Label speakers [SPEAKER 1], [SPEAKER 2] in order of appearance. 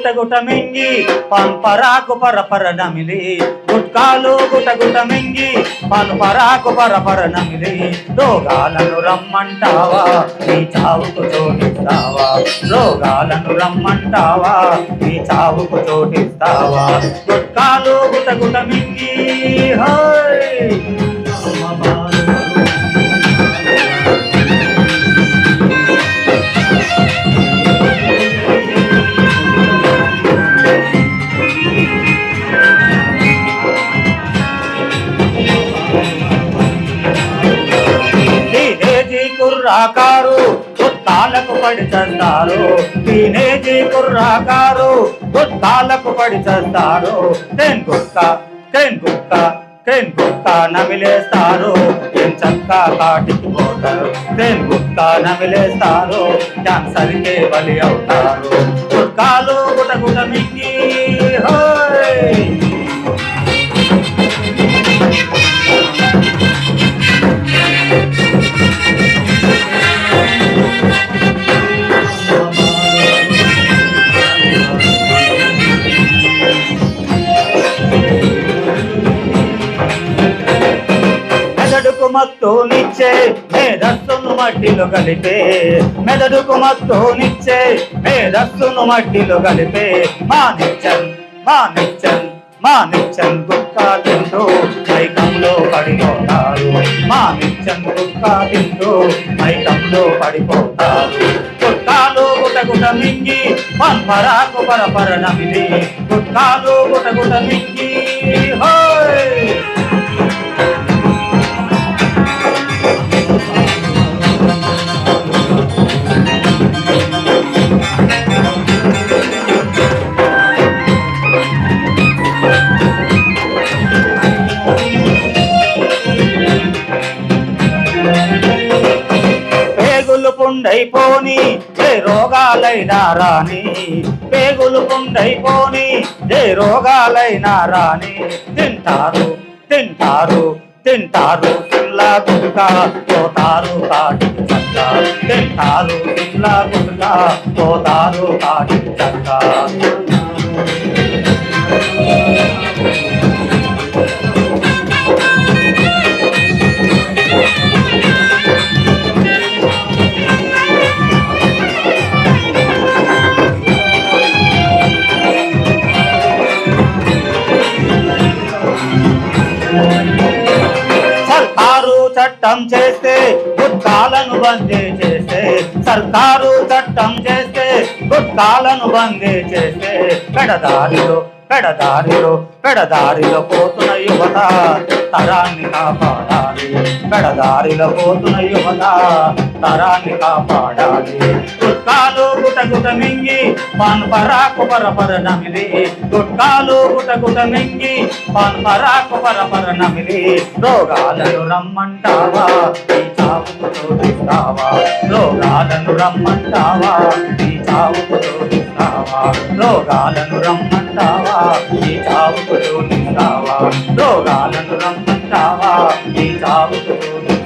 [SPEAKER 1] గుట మింగి పరాకు పర నమిలి గుట్కాలు గుట మింగి పరాకు పర నమిలి రోగాలను రమ్మంటావా నీ చావుకు చోటిస్తావా రోగాలను రమ్మంటావా నీ చావుకు చోటిస్తావా గుట్కాలు గుట మింగి కుర్రాకారు గుత్తాలకు పడి చేస్తారు టీనేజీ కుర్రాకారు గుత్తాలకు పడి చేస్తారు ట్రైన్ గుక్క నమిలేస్తారు చక్కా కాటికి పోతారు ట్రైన్ గుక్క నమిలేస్తారు క్యాన్సర్కే బలి అవుతారు గుట్కాలు గుట మింగి మెదడుకు మత్తునిచ్చే మేధస్సును మట్టిలో కలిపే మెదడుకు మత్తునిచ్చే మేధస్సును మట్టిలో కలిపే మానిచ్చన్ గుట్కా తింటూ మైకంలో పడిపోతారు మానిచ్చన్ గుట్కా తింటూ మైకంలో పడిపోతారు గుట్కాలు గుట మింగి పరాకు పర నమిలి గుట్కాలు గుట మింగి పుండైపోని ఏ రోగాలైనా రాని పేగులు పుండైపోని ఏ రోగాలైనా రాని తింటారు సిమ్లా గుట్కా పోతారు కాటికి చక్క తింటారు సిమ్లా గుట్కా పోతారు కాటికి చక్క చట్టం చేస్తే గుట్కాలను బందీ చేస్తే సర్కారు చట్టం చేస్తే గుట్కాలను బందీ చేస్తే పెడదారిలో పోతున్న యువత తరాన్ని కాపాడాలి పెడదారిలో పోతున్న యువత తరాన్ని కాపాడాలి గుట్కాలు గుట మింగి పరాకు పర నమిలి గుట్కాలు గుట మింగి పరాకు పర నమిలి రోగాలను రమ్మంటావా నీ చావుకు చోటిస్తావా రోగాలను రమ్మంటావా నీ చావుకు చోటిస్తావా రోగాలను రమ్మంటావా నీ చావుకు చోటిస్తావా రోగాలను రమ్మంటావా నీ చావుకు చోటిస్తావా